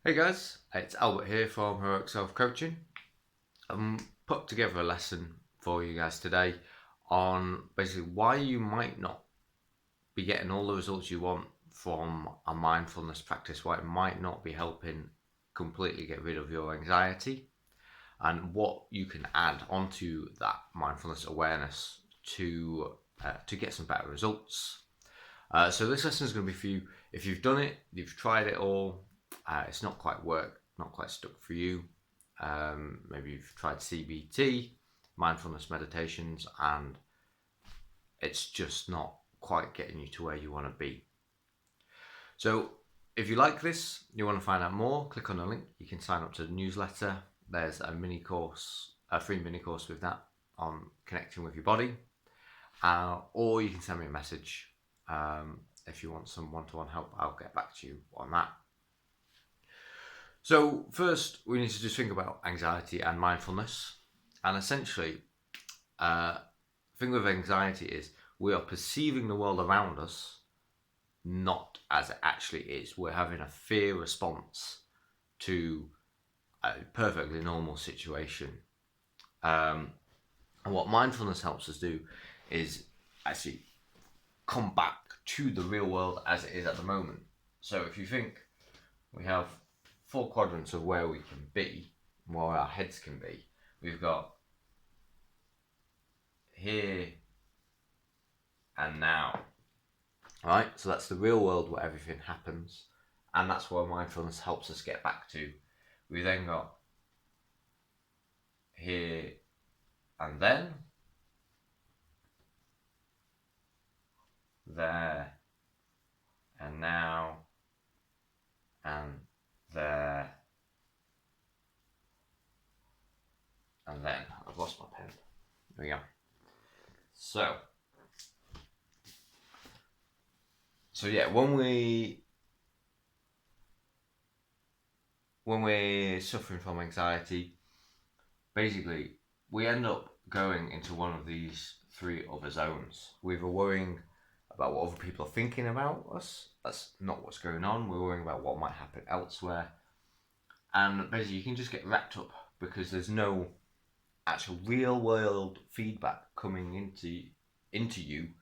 Hey guys, it's Albert here from Heroic Self Coaching. Put together a lesson for you guys today on basically why you might not be getting all the results you want from a mindfulness practice, why it might not be helping completely get rid of your anxiety, and what you can add onto that mindfulness awareness to get some better results. So this lesson is going to be for you if you've done it, you've tried it all, it's not quite worked, not quite stuck for you. Maybe you've tried CBT, mindfulness meditations, and it's just not quite getting you to where you want to be. So if you like this, you want to find out more, click on the link. You can sign up to the newsletter. There's a mini course, a free mini course with that on connecting with your body. Or you can send me a message. If you want some one-to-one help, I'll get back to you on that. So first, we need to just think about anxiety and mindfulness. And essentially, the thing with anxiety is we are perceiving the world around us not as it actually is. We're having a fear response to a perfectly normal situation. And what mindfulness helps us do is actually come back to the real world as it is at the moment. So if you think we have 4 quadrants of where we can be, where our heads can be, we've got here and now. Right, so that's the real world where everything happens, and that's where mindfulness helps us get back to. We then got here and then, there and now, and there and then. I've lost my pen. There we go. So yeah, when we're suffering from anxiety, basically we end up going into one of these 3 other zones. We're either worrying about what other people are thinking about us. That's not what's going on. We're worrying about what might happen elsewhere. And basically you can just get wrapped up because there's no actual real world feedback coming into you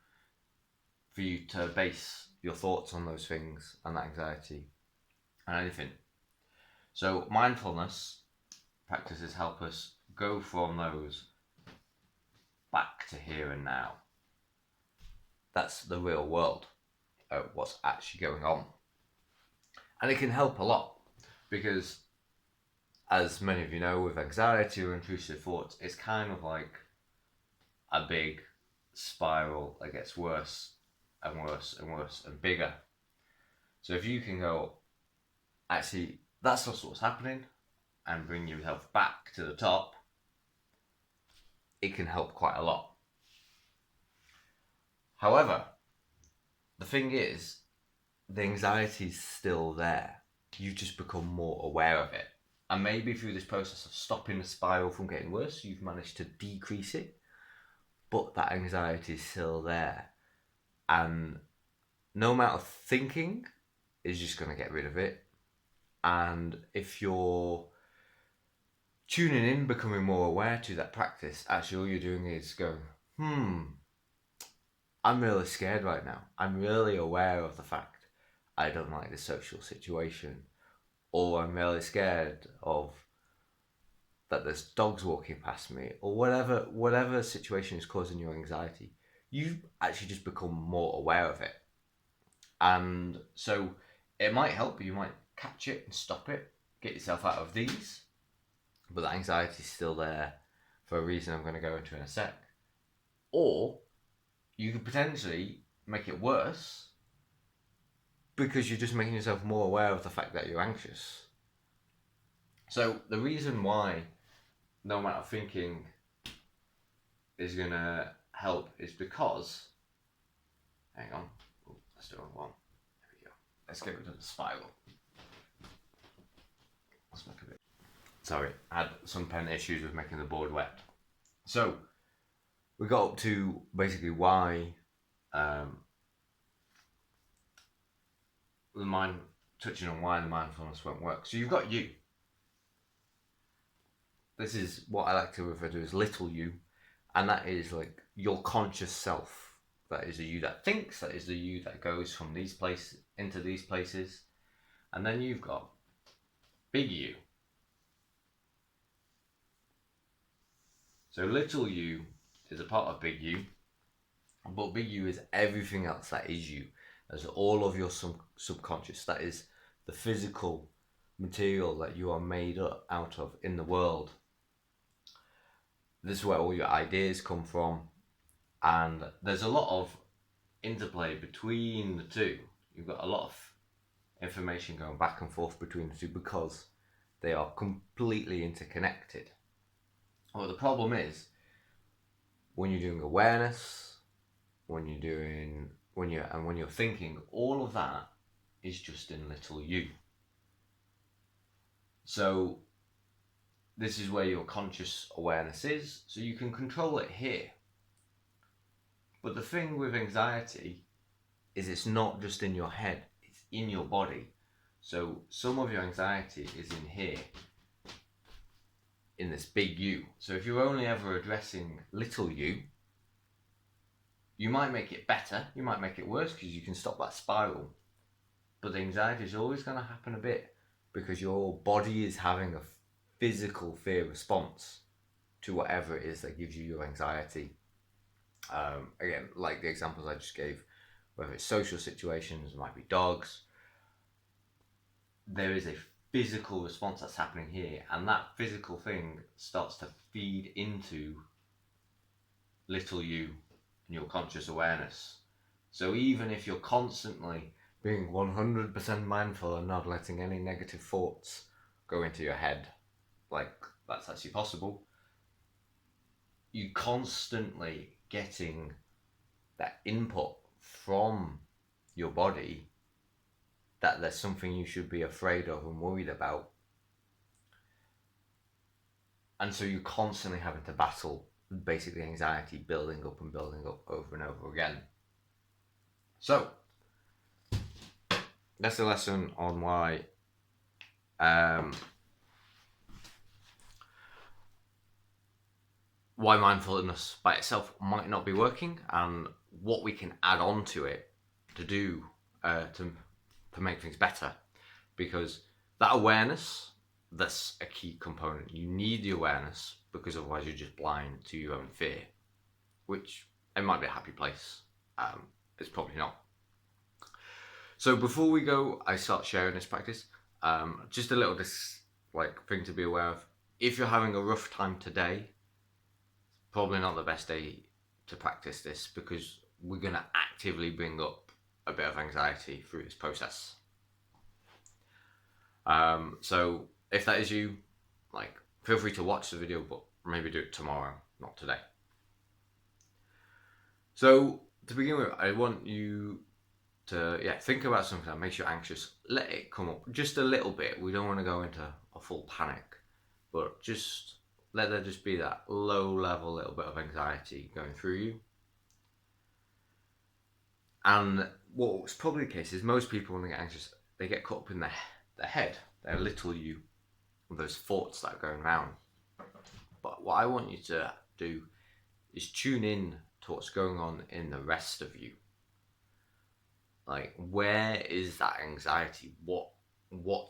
for you to base your thoughts on those things and that anxiety and anything. So mindfulness practices help us go from those back to here and now. That's the real world, what's actually going on. And it can help a lot because, as many of you know, with anxiety or intrusive thoughts, it's kind of like a big spiral that gets worse and worse and worse and bigger. So if you can go, actually, that's not what's happening, and bring yourself back to the top, it can help quite a lot. However, the thing is, the anxiety is still there. You just become more aware of it. And maybe through this process of stopping the spiral from getting worse, you've managed to decrease it, but that anxiety is still there. And no amount of thinking is just going to get rid of it. And if you're tuning in, becoming more aware to that practice, actually all you're doing is going, I'm really scared right now. I'm really aware of the fact I don't like this social situation, or I'm really scared of that there's dogs walking past me, or whatever situation is causing you anxiety. You actually just become more aware of it. And so it might help you might catch it and stop it, get yourself out of these, but the anxiety is still there for a reason I'm going to go into in a sec. Or you could potentially make it worse because you're just making yourself more aware of the fact that you're anxious. So the reason why no amount of thinking is going to help is because, hang on, let's do it on one. There we go. Let's get rid of the spiral. Let's make a bit. Sorry, I had some pen issues with making the board wet. So we got up to basically why the touching on why the mindfulness won't work. So you've got you. This is what I like to refer to as little you, and that is like your conscious self. That is the you that thinks, that is the you that goes from these places into these places. And then you've got big you. So little you is a part of big you, but big you is everything else that is you. That's all of your subconscious. That is the physical material that you are made up out of in the world. This is where all your ideas come from, and there's a lot of interplay between the two. You've got a lot of information going back and forth between the two because they are completely interconnected. Well, the problem is when you're doing awareness, when you're thinking, all of that is just in little you. So this is where your conscious awareness is, so you can control it here. But the thing with anxiety is it's not just in your head, it's in your body. So some of your anxiety is in here, in this big you. So if you're only ever addressing little you, you might make it better, you might make it worse because you can stop that spiral. But the anxiety is always going to happen a bit because your body is having a physical fear response to whatever it is that gives you your anxiety. Again, like the examples I just gave, whether it's social situations, it might be dogs, there is a physical response that's happening here, and that physical thing starts to feed into little you and your conscious awareness. So even if you're constantly being 100% mindful and not letting any negative thoughts go into your head, like that's actually possible, you constantly getting that input from your body that there's something you should be afraid of and worried about. And so you're constantly having to battle basically anxiety building up over and over again. So that's the lesson on why mindfulness by itself might not be working, and what we can add on to it to do to make things better. Because that awareness, that's a key component. You need the awareness because otherwise you're just blind to your own fear, which it might be a happy place. It's probably not. So before we go, I start sharing this practice. Just a little thing to be aware of. If you're having a rough time today, probably not the best day to practice this because we're going to actively bring up a bit of anxiety through this process. So if that is you, feel free to watch the video, but maybe do it tomorrow, not today. So to begin with, I want you to think about something that makes you anxious. Let it come up just a little bit. We don't want to go into a full panic, but just let there just be that low level little bit of anxiety going through you. And what's probably the case is most people, when they get anxious, they get caught up in their head, their little you, those thoughts that are going around. But what I want you to do is tune in to what's going on in the rest of you. Like, where is that anxiety? What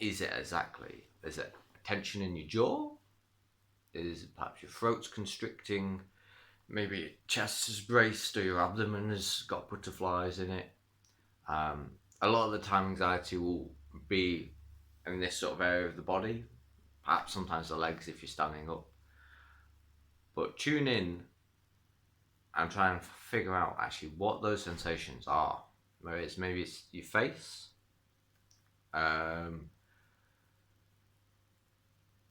is it exactly? Is it tension in your jaw? Is it perhaps your throat's constricting? Maybe your chest is braced or your abdomen has got butterflies in it. A lot of the time anxiety will be in this sort of area of the body, perhaps sometimes the legs if you're standing up. But tune in and try and figure out actually what those sensations are. Maybe it's your face. And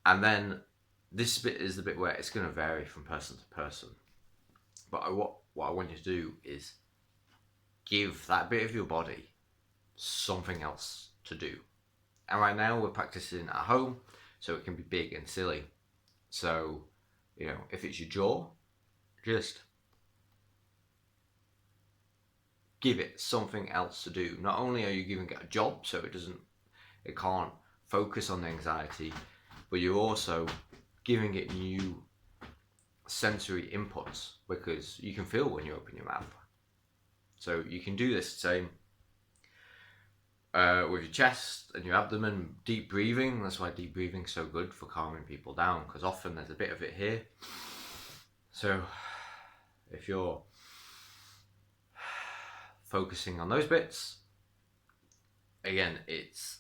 then this bit is the bit where it's going to vary from person to person. But what I want you to do is give that bit of your body something else to do. And right now we're practicing at home, so it can be big and silly. So, if it's your jaw, just give it something else to do. Not only are you giving it a job, so it doesn't It can't focus on the anxiety, but you're also giving it new sensory inputs, because you can feel when you open your mouth. So you can do this same with your chest and your abdomen. Deep breathing, that's why deep breathing is so good for calming people down, because often there's a bit of it here. So if you're focusing on those bits, again, it's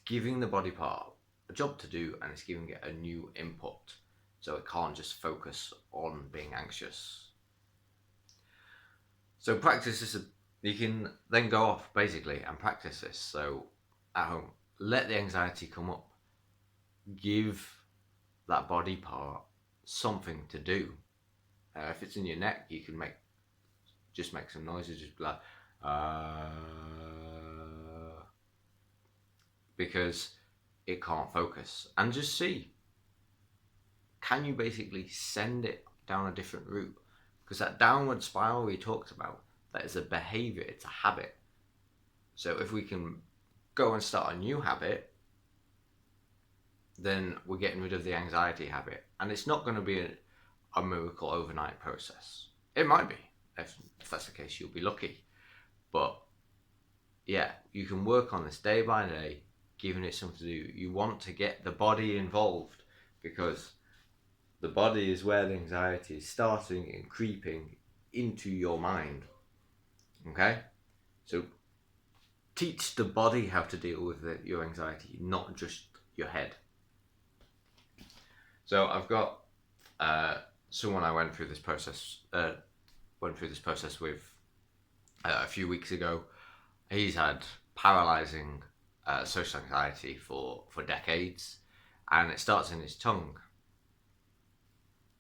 giving the body part a job to do, and it's giving it a new input, so it can't just focus on being anxious. So practice this. You can then go off basically and practice this. So at home, let the anxiety come up, give that body part something to do. If it's in your neck, you can make some noises, just be like because it can't focus. And just see, can you basically send it down a different route? Because that downward spiral we talked about, that is a behavior, it's a habit. So if we can go and start a new habit, then we're getting rid of the anxiety habit. And it's not going to be a miracle overnight process. It might be. If that's the case, you'll be lucky. But yeah, you can work on this day by day, giving it something to do. You want to get the body involved, because the body is where the anxiety is starting and creeping into your mind. Okay? So teach the body how to deal with your anxiety, not just your head. So I've got someone I went through this process with a few weeks ago. He's had paralyzing social anxiety for decades, and it starts in his tongue.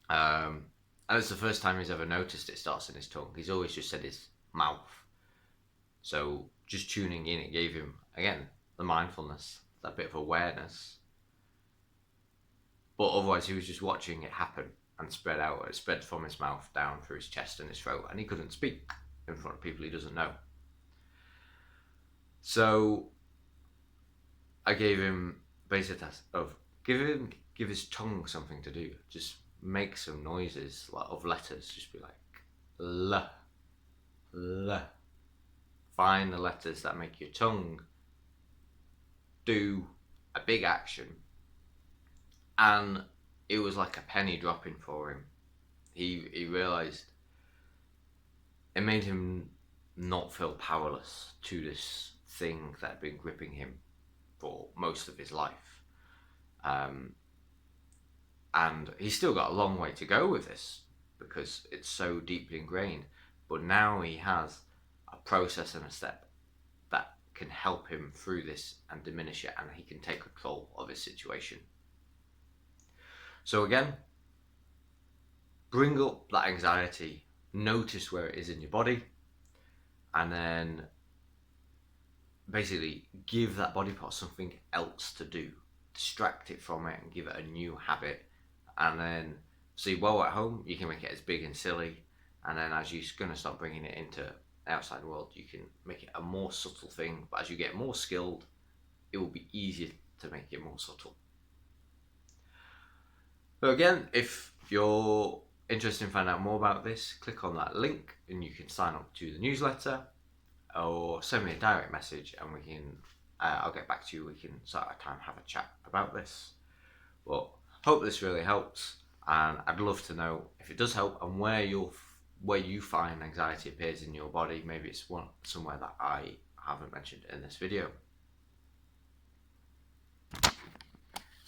And it's the first time he's ever noticed it starts in his tongue. He's always just said his mouth. So just tuning in, it gave him, again, the mindfulness, that bit of awareness. But otherwise he was just watching it happen and spread out. It spread from his mouth down through his chest and his throat, and he couldn't speak in front of people he doesn't know. So I gave him basic task of give his tongue something to do. Just make some noises of letters. Just be like L, L. Find the letters that make your tongue do a big action. And it was like a penny dropping for him. He realised it made him not feel powerless to this thing that had been gripping him for most of his life. And he's still got a long way to go with this, because it's so deeply ingrained. But now he has a process and a step that can help him through this and diminish it, and he can take control of his situation. So again, bring up that anxiety, notice where it is in your body, and then basically give that body part something else to do. Distract it from it and give it a new habit. And then see, while at home, you can make it as big and silly. And then as you're going to start bringing it into the outside world, you can make it a more subtle thing. But as you get more skilled, it will be easier to make it more subtle. So again, if you're interested in finding out more about this, click on that link and you can sign up to the newsletter, or send me a direct message and we can I'll get back to you. We can start a time, have a chat about this. Well, hope this really helps, and I'd love to know if it does help and where you find anxiety appears in your body. Maybe it's somewhere that I haven't mentioned in this video.